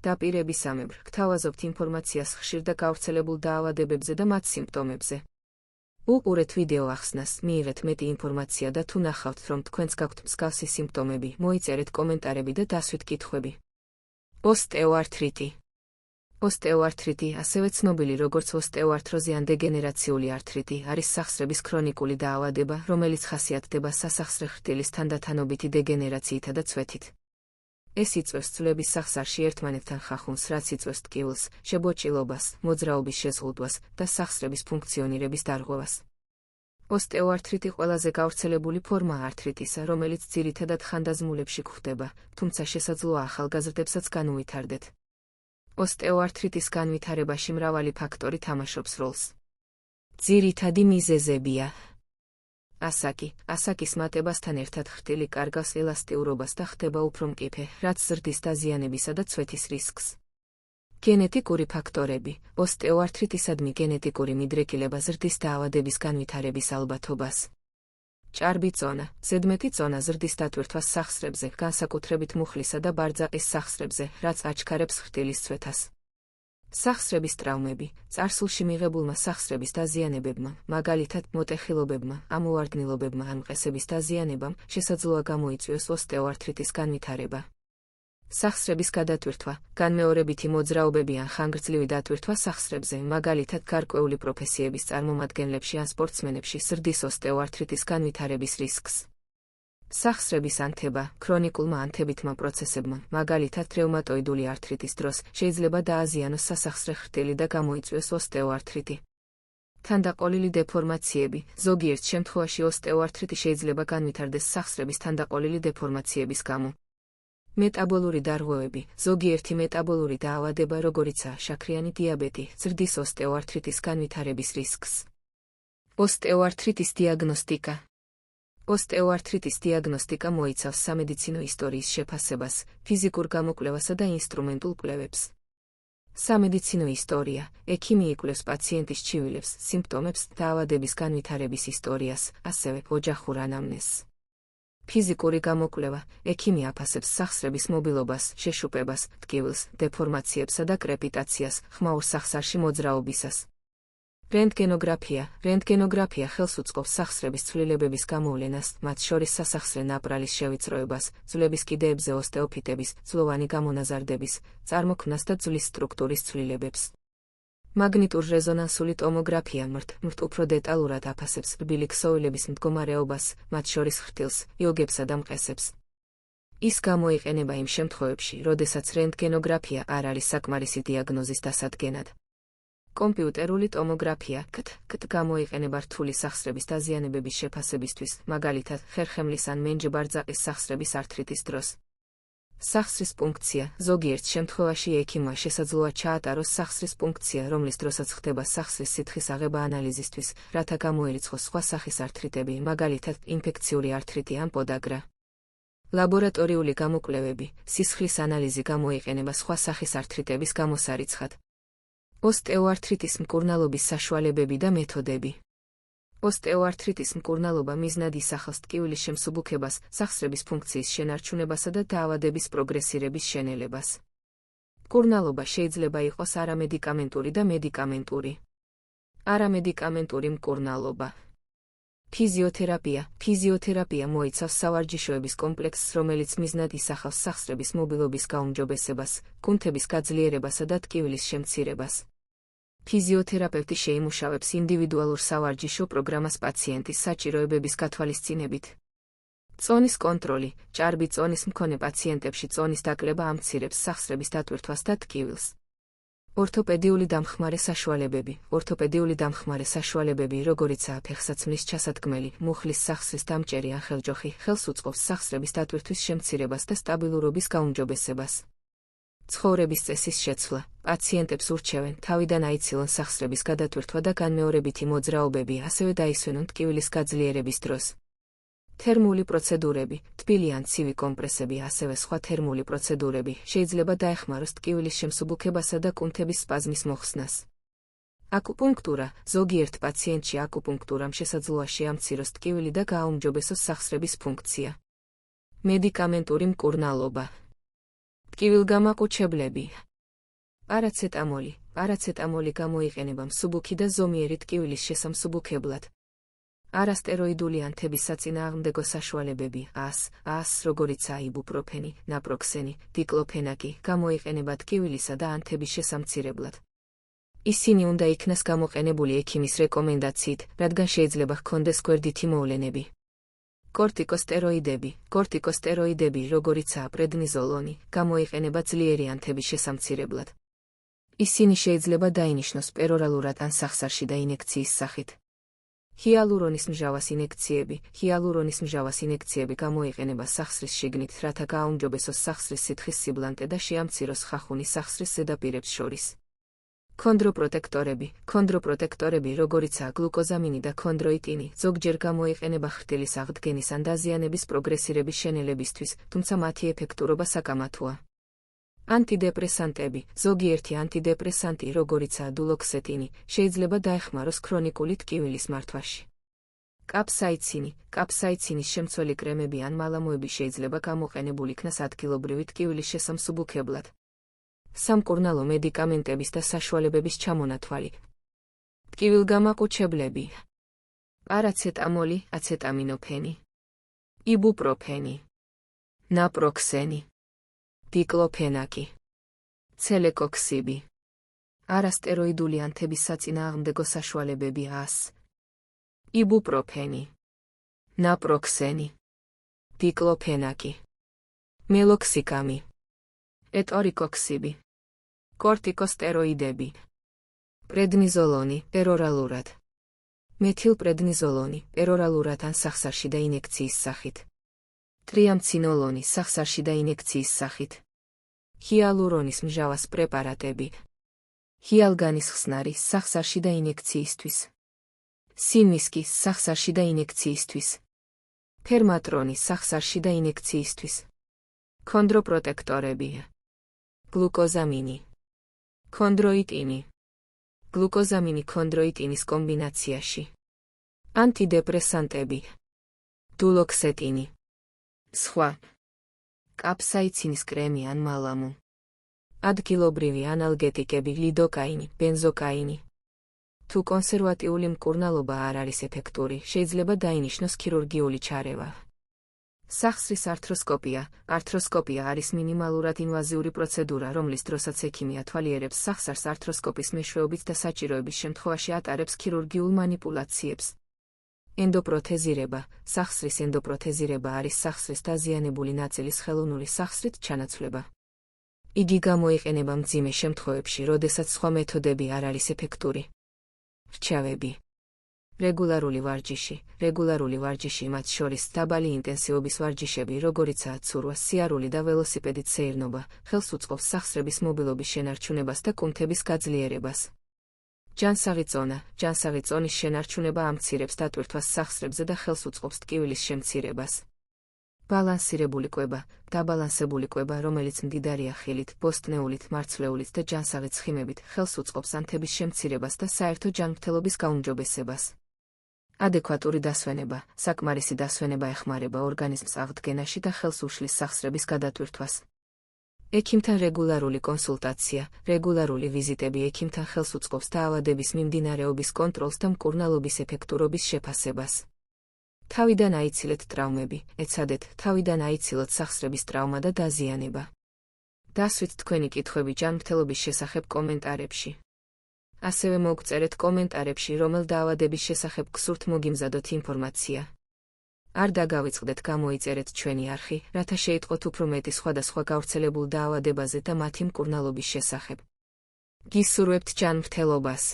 დაპირებისამებრ, გთავაზობთ ინფორმაციას ხშირ და გავრცელებულ დაავადებებზე და მათ სიმპტომებზე. უყურეთ ვიდეო ახსნას, მიიღეთ მეტი ინფორმაცია და თუ ნახავთ, რომ თქვენს გაქვთ მსგავსი სიმპტომები, მოიწერეთ კომენტარები და დასვით კითხვები. ოსტეოართრიტი. ოსტეოართრიტი, ასევე ცნობილი როგორც ოსტეოართროზი ან დეგენერაციული ართრიტი, არის სახსრების ქრონიკული დაავადება, რომელიც ხასიათდება სასახსრე ხრტილის თანდათანობითი დეგენერაციითა და წვეთით. ეს იწვევს ძვლების სახსარში ერთმანეთთან ხახუნს, რაც იწვევს ტკივილს, შებოჭილობას, მოძრაობის შეზღუდვას და სახსრების ფუნქციონირების დარღვევას. ოსტეოართრიტი ყველაზე გავრცელებული ფორმაა ართრიტისა, რომელიც ძირითადად ხანდაზმულებში გვხვდება, თუმცა შესაძლოა ახალგაზრდებსაც განუვითარდეთ. ოსტეოართრიტის განვითარებაში მრავალი ფაქტორი თამაშობს როლს. ძირითადი მიზეზებია: ასაკის მატებასთან ერთად ხრტილი კარგავს ელასტიურობას და ხდება უფრო მკიფე, რაც ზრდის დაზიანებისა და წვეთის რისკს. გენეტიკური ფაქტორები: ოსტეოართრიტისადმი გენეტიკური მიდრეკილება ზრდის დაავადების განვითარების ალბათობას. ჭარბი წონა, ზედმეტი წონა ზრდის დატვირთვას სახსრებზე, განსაკუთრებით მუხლისა და ბარძაყის სახსრებზე, რაც აჩქარებს ხრტილის წვეთას. სახსრების ტრავმები, წარსულში მიღებულმა სახსრების დაზიანებებმა, მაგალითად მოტეხილობებმა, ამოვარდნილობებმა ან მყესების დაზიანებამ, შესაძლოა გამოიწვიოს ოსტეოართრიტის განვითარება. სახსრების გადატვირთვა, განმეორებითი მოძრაობები ან ხანგრძლივი დატვირთვა სახსრებზე, მაგალითად გარკვეული პროფესიების წარმომადგენლებში ან სპორტსმენებში ზრდის ოსტეოართრიტის განვითარების რისკს. სახსრების ანთება, ქრონიკულმა ანთებითმა პროცესებმა, მაგალითად რევმატოიდული ართრიტის დროს, შეიძლება დააზიანოს სასახსრე ხრტილი და გამოიწვიოს ოსტეოართრიტი. თანდაყოლილი დეფორმაციები, ზოგიერთ შემთხვევაში ოსტეოართრიტი შეიძლება განვითარდეს სახსრების თანდაყოლილი დეფორმაციების გამო. მეტაბოლური დარღვევები, ზოგიერთი მეტაბოლური დაავადება, როგორიცაა შაქრიანი დიაბეტი, ზრდის ოსტეოართრიტის განვითარების რისკს. ოსტეოართრიტის დიაგნოსტიკა. ოსტეოართრიტის დიაგნოსტიკა მოიცავს სამედიცინო ისტორიის შეფასებას, ფიზიკურ გამოკვლევასა და ინსტრუმენტულ კვლევებს. სამედიცინო ისტორია, ექიმი იკვლევს პაციენტის ჩივილებს, სიმპტომებს, დაავადების განვითარების ისტორიას, ასევე ოჯახურ ანამნეზს. ფიზიკური გამოკვლევა, ექიმი აფასებს სახსრების მობილობას, შეშუპებას, ტკივილს, დეფორმაციებსა და კრეპიტაციას, ხმაურ სახსარში მოძრაობისას. რენტგენოგრაფია ხელს უწყობს სახსრების ცვლილებების გამოვლენას, მათ შორის სასახსრე ნაპრალის შევიწროებას, ძვლების კიდეებზე ოსტეოფიტების, ძვლოვანი გამონაზარდების, წარმოქმნას და ძვლის სტრუქტურის ცვლილებებს. მაგნიტურ-რეზონანსული ტომოგრაფია მრთ უფრო დეტალურად აფასებს რბილი ქსოვილების მდგომარეობას, მათ შორის ხრტილს, იოგებსა და მყესებს. ის გამოიყენება იმ შემთხვევებში, როდესაც რენტგენოგრაფია არ არის საკმარისი დიაგნოზის დასადგენად. კომპიუტერული ტომოგრაფია გამოიყენება რთული სახსრების დაზიანებების შეფასებისთვის, მაგალითად ხერხემლის ან მენჯ-ბარძაყის სახსრების ართრიტის დროს. სახსრის პუნქცია, ზოგიერთ შემთხვევაში ექიმმა შესაძლოა ჩაატაროს სახსრის პუნქცია, რომლის დროსაც ხდება სახსრის სითხის აღება ანალიზისთვის, რათა გამოერიცხოს სხვა სახის ართრიტები, მაგალითად ინფექციური ართრიტი ან პოდაგრა. ლაბორატორიული გამოკვლევები, სისხლის ანალიზი გამოიყენება სხვა სახის ართრიტების გამოსარიცხად. ოსტეოართრიტის მკურნალობის საშუალებები და მეთოდები. ოსტეოართრიტის მკურნალობა მიზნად ისახავს ტკივილის შემსუბუქებას, სახსრების ფუნქციის შენარჩუნებასა და დაავადების პროგრესირების შენელებას. მკურნალობა შეიძლება იყოს არამედიკამენტური და მედიკამენტური. არამედიკამენტური მკურნალობა. ფიზიოთერაპია მოიცავს სავარჯიშოების კომპლექსს, რომელიც მიზნად ისახავს სახსრების მობილობის გაუმჯობესებას, კუნთების გაძლიერებასა და ტკივილის შემცირებას. ფიზიოთერაპევტი შეიმუშავებს ინდივიდუალურ სავარჯიშო პროგრამას პაციენტის საჭიროებების გათვალისწინებით. წონის კონტროლი, ჭარბი წონის მქონე პაციენტებში წონის დაკლება ამცირებს სახსრების დატვირთვას და ტკივილს. ორთოპედიული დამხმარე საშუალებები, როგორიცაა ფეხსაცმლის ჩასადგმელი, მუხლის სახსრის დამჭერი ან ხელჯოხი, ხელს უწყობს სახსრების დატვირთვის შემცირებას და სტაბილურობის გაუმჯობესებას. ცხოვრების წესის შეცვლა, პაციენტებს ურჩევენ თავიდან აიცილონ სახსრების გადატვირთვა და განმეორებითი მოძრაობები, ასევე დაისვენონ ტკივილის გაძლიერების დროს. თერმული პროცედურები, თბილი ან ცივი კომპრესები, ასევე სხვა თერმული პროცედურები შეიძლება დაეხმაროს ტკივილის შემსუბუქებასა და კუნთების სპაზმის მოხსნას. აკუპუნქტურა, ზოგიერთ პაციენტში აკუპუნქტურამ შესაძლოა შეამციროს ტკივილი და გააუმჯობესოს სახსრების ფუნქცია. მედიკამენტური მკურნალობა. ტკივილგამაყუჩებლები. პარაცეტამოლი. პარაცეტამოლი გამოიყენება მსუბუქი და ზომიერი ტკივილის შესამსუბუქებლად. არასტეროიდული ანთების საწინააღმდეგო საშუალებები ას, როგორიცაა იბუპროფენი, ნაპროქსენი, დიკლოფენაკი, გამოიყენება ტკივილისა და ანთების შესამცირებლად. ისინი უნდა იქნას გამოყენებული ექიმის რეკომენდაციით, რადგან შეიძლება ჰქონდეს გვერდითი მოვლენები. კორტიკოსტეროიდები, როგორიცაა პრედნიზოლონი, გამოიყენება ძლიერი ანთების შესამცირებლად. ისინი შეიძლება დაინიშნოს პერორალურად ან სახსარში და ინექციის სახით. ჰიალურონის მჟავას ინექციები გამოიყენება სახსრის შიგნით, რათა გააუმჯობესოს სახსრის სითხის სიბლანტე და შეამციროს ხახუნი სახსრის ზედაპირებს შორის. ქონდროპროტექტორები, როგორიცაა გლუკოზამინი და ქონდროიტინი, ზოგჯერ გამოიყენება ხრტილის აღდგენის ან დაზიანების პროგრესირების შენელებისთვის, თუმცა მათი ეფექტურობა საკამათოა. ანტიდეპრესანტები, ზოგიერთი ანტიდეპრესანტი, როგორიცაა დულოქსეტინი, შეიძლება დაეხმაროს ქრონიკული ტკივილის მართვაში. კაფსაიცინის შემცველი კრემები ან მალამოები შეიძლება გამოყენებულ იქნას ადგილობრივი ტკივილის შესამსუბუქებლად. სამკურნალო მედიკამენტების და საშუალებების ჩამონათვალი. ტკივილგამაყუჩებლები. პარაცეტამოლი, აცეტამინოფენი, იბუპროფენი, ნაპროქსენი, დიკლოფენაკი, ცელეკოქსიბი. არასტეროიდული ანთების საწინააღმდეგო საშუალებები ას, იბუპროფენი, ნაპროქსენი, დიკლოფენაკი, მელოქსიკამი, ეტორიკოქსიბი. კორტიკოსტეროიდები. პრედნიზოლონი, პერორალურად. მეთილპრედნიზოლონი, პერორალურად ან სახსარში და ინექციის სახით. ტრიამცინოლონი, სახსარში და ინექციის სახით. ჰიალურონის მჟავას პრეპარატები. ჰიალგანის ხსნარი, სახსარში და ინექციისთვის. სინვისკი, სახსარში და ინექციისთვის. ფერმატრონი, სახსარში და ინექციისთვის. ქონდროპროტექტორები. გლუკოზამინი. ქონდროიტინი. გლუკოზამინი ქონდროიტინის კომბინაციაში. ანტიდეპრესანტები. დულოქსეტინი. სხვა. კაფსაიცინის კრემი ან მალამუ. ადგილობრივი ანალგეტიკები, ლიდოკაინი, ბენზოკაინი. თუ კონსერვატიული მკურნალობა არ არის ეფექტური, შეიძლება დაინიშნოს ქირურგიული ჩარევა. სახსრის ართროსკოპია. ართროსკოპია არის მინიმალურად ინვაზიური პროცედურა, რომლის დროსაც ექიმი ათვალიერებს სახსარს ართროსკოპის მეშვეობით და საჭიროების შემთხვევაში ატარებს ქირურგიულ მანიპულაციებს. ენდოპროთეზირება. სახსრის ენდოპროთეზირება არის სახსრის დაზიანებული ნაწილის ხელოვნური სახსრით ჩანაცვლება. იგი გამოიყენება მძიმე შემთხვევებში, როდესაც სხვა მეთოდები არ არის ეფექტური. რჩევები. რეგულარული ვარჯიში, მათ შორის დაბალი ინტენსივობის ვარჯიშები, როგორიცაა ცურვა, სიარული და ველოსიპედით სეირნობა, ხელს უწყობს სახსრების მობილობის შენარჩუნებას და კუნთების გაძლიერებას. ჯანსაღი წონის შენარჩუნება ამცირებს დატვირთვას სახსრებზე და ხელს უწყობს ტკივილის შემცირებას. ბალანსირებული კვება, დაბალანსებული კვება, რომელიც მდიდარია ხილით, ბოსტნეულით, მარცვლეულით და ჯანსაღი ცხიმებით, ხელს უწყობს ანთების შემცირებას და საერთო ჯანმრთელობის გაუმჯობესებას. ადეკვატური დასვენება, საკმარისი დასვენება ეხმარება ორგანიზმს აღდგენაში და ხელს უშლის სახსრების გადატვირთვას. ექიმთან რეგულარული კონსულტაცია, რეგულარული ვიზიტები ექიმთან ხელს უწყობს დაავადების მიმდინარეობის კონტროლს და მკურნალობის ეფექტურობის შეფასებას. თავიდან აიცილეთ ტრავმები, ეცადეთ თავიდან აიცილოთ სახსრების ტრავმა და დაზიანება. დასვით თქვენი კითხვები ჯანმრთელობის შესახებ კომენტარებში. ასევე მოგწერეთ კომენტარებში, რომელ დაავადების შესახებ გსურთ მოგიმზადოთ ინფორმაცია. არ დაგავიწყდეთ გამოიწერეთ ჩვენი არხი, რათა შეიტყოთ უფრო მეტი სხვადასხვა გავრცელებულ დაავადებაზე და მათი მკურნალობის შესახებ. გისურვებთ ჯანმრთელობას.